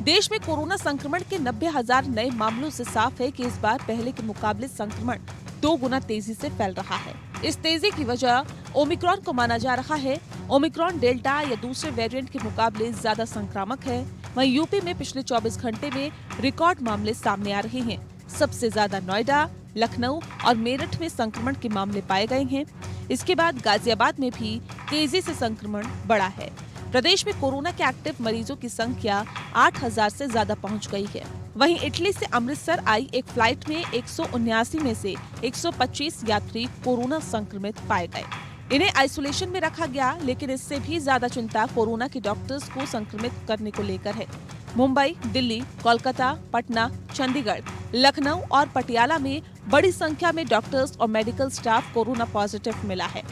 देश में कोरोना संक्रमण के 90,000 नए मामलों से साफ है कि इस बार पहले के मुकाबले संक्रमण 2 गुना तेजी से फैल रहा है। इस तेजी की वजह ओमिक्रॉन को माना जा रहा है। ओमिक्रॉन डेल्टा या दूसरे वेरिएंट के मुकाबले ज्यादा संक्रामक है। वहीं यूपी में पिछले 24 घंटे में रिकॉर्ड मामले सामने आ रहे हैं। सबसे ज्यादा नोएडा, लखनऊ और मेरठ में संक्रमण के मामले पाए गए हैं। इसके बाद गाजियाबाद में भी तेजी से संक्रमण बढ़ा है। प्रदेश में कोरोना के एक्टिव मरीजों की संख्या 8,000 से ज्यादा पहुंच गई है। वहीं इटली से अमृतसर आई एक फ्लाइट में 179 में से 125 यात्री कोरोना संक्रमित पाए गए। इन्हें आइसोलेशन में रखा गया, लेकिन इससे भी ज्यादा चिंता कोरोना के डॉक्टर्स को संक्रमित करने को लेकर है। मुंबई, दिल्ली, कोलकाता, पटना, चंडीगढ़, लखनऊ और पटियाला में बड़ी संख्या में डॉक्टर्स और मेडिकल स्टाफ कोरोना पॉजिटिव मिला है।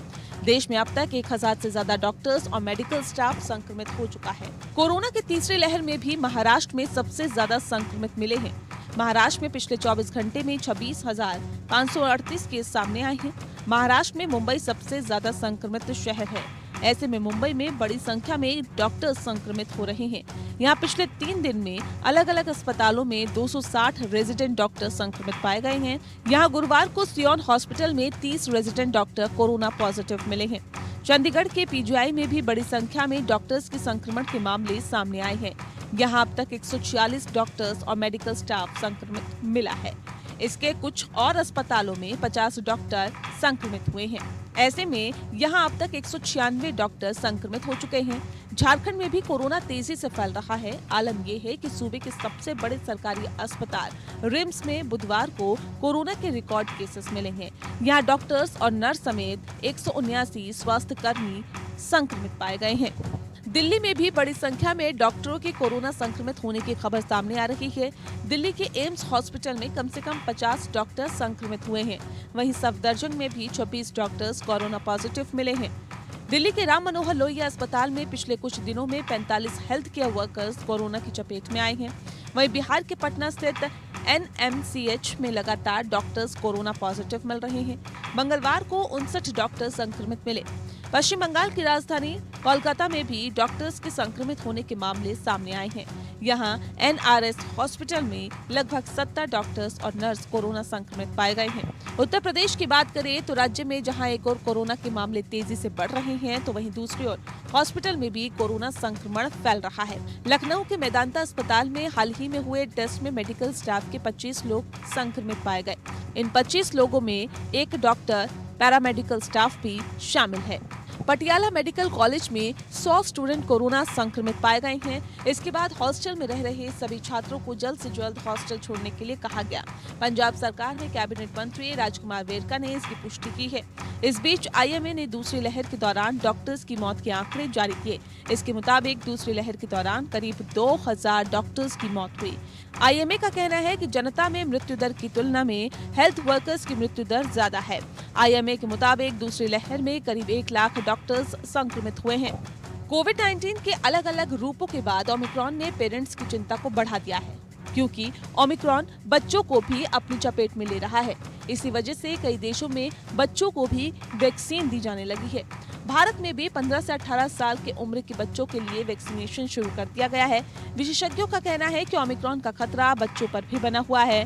देश में अब तक 1,000 से ज्यादा डॉक्टर्स और मेडिकल स्टाफ संक्रमित हो चुका है। कोरोना की तीसरी लहर में भी महाराष्ट्र में सबसे ज्यादा संक्रमित मिले हैं। महाराष्ट्र में पिछले 24 घंटे में 26,538 केस सामने आए हैं। महाराष्ट्र में मुंबई सबसे ज्यादा संक्रमित शहर है। ऐसे में मुंबई में बड़ी संख्या में डॉक्टर्स संक्रमित हो रहे हैं। यहाँ पिछले 3 दिन में अलग अलग अस्पतालों में 260 रेजिडेंट डॉक्टर संक्रमित पाए गए हैं। यहाँ गुरुवार को सियोन हॉस्पिटल में 30 रेजिडेंट डॉक्टर कोरोना पॉजिटिव मिले हैं। चंडीगढ़ के पीजीआई में भी बड़ी संख्या में डॉक्टर्स के संक्रमण के मामले सामने आए हैं। यहाँ अब तक 146 डॉक्टर्स और मेडिकल स्टाफ संक्रमित मिला है। इसके कुछ और अस्पतालों में 50 डॉक्टर संक्रमित हुए हैं। ऐसे में यहाँ अब तक 196 डॉक्टर संक्रमित हो चुके हैं। झारखंड में भी कोरोना तेजी से फैल रहा है। आलम ये है कि सूबे के सबसे बड़े सरकारी अस्पताल रिम्स में बुधवार को कोरोना के रिकॉर्ड केसेस मिले हैं। यहाँ डॉक्टर्स और नर्स समेत 179 स्वास्थ्य कर्मी संक्रमित पाए गए हैं। दिल्ली में भी बड़ी संख्या में डॉक्टरों के कोरोना संक्रमित होने की खबर सामने आ रही है। दिल्ली के एम्स हॉस्पिटल में कम से कम 50 डॉक्टर संक्रमित हुए हैं। वहीं सफदरजंग में भी 26 डॉक्टर्स कोरोना पॉजिटिव मिले हैं। दिल्ली के राम मनोहर लोहिया अस्पताल में पिछले कुछ दिनों में 45 हेल्थ केयर वर्कर्स कोरोना की चपेट में आए हैं। वहीं बिहार के पटना स्थित NMCH में लगातार डॉक्टर्स कोरोना पॉजिटिव मिल रहे हैं। मंगलवार को 59 डॉक्टर संक्रमित मिले। पश्चिम बंगाल की राजधानी कोलकाता में भी डॉक्टर्स के संक्रमित होने के मामले सामने आए हैं। यहाँ NRS हॉस्पिटल में लगभग 70 डॉक्टर्स और नर्स कोरोना संक्रमित पाए गए हैं। उत्तर प्रदेश की बात करें तो राज्य में जहाँ एक और कोरोना के मामले तेजी से बढ़ रहे हैं, तो वहीं दूसरी ओर हॉस्पिटल में भी कोरोना संक्रमण फैल रहा है। लखनऊ के मेदांता अस्पताल में हाल ही में हुए टेस्ट में मेडिकल स्टाफ के 25 लोग संक्रमित पाए गए। इन 25 लोगों में एक डॉक्टर, पैरामेडिकल स्टाफ भी शामिल है। पटियाला मेडिकल कॉलेज में 100 स्टूडेंट कोरोना संक्रमित पाए गए हैं। इसके बाद हॉस्टल में रह रहे सभी छात्रों को जल्द से जल्द हॉस्टल छोड़ने के लिए कहा गया। पंजाब सरकार में कैबिनेट मंत्री राजकुमार वेरका ने इसकी पुष्टि की है। इस बीच IMA ने दूसरी लहर के दौरान डॉक्टर्स की मौत के आंकड़े जारी किए। इसके मुताबिक दूसरी लहर के दौरान करीब 2,000 डॉक्टर्स की मौत हुई। IMA का कहना है कि जनता में मृत्यु दर की तुलना में हेल्थ वर्कर्स की मृत्यु दर ज्यादा है। IMA के मुताबिक दूसरी लहर में करीब 1 लाख डॉक्टर्स संक्रमित हुए हैं। कोविड-19 के अलग अलग रूपों के बाद ओमिक्रॉन ने पेरेंट्स की चिंता को बढ़ा दिया है, क्योंकि ओमिक्रॉन बच्चों को भी अपनी चपेट में ले रहा है। इसी वजह से कई देशों में बच्चों को भी वैक्सीन दी जाने लगी है। भारत में भी 15 से 18 साल के उम्र के बच्चों के लिए वैक्सीनेशन शुरू कर दिया गया है। विशेषज्ञों का कहना है कि ओमिक्रॉन का खतरा बच्चों पर भी बना हुआ है।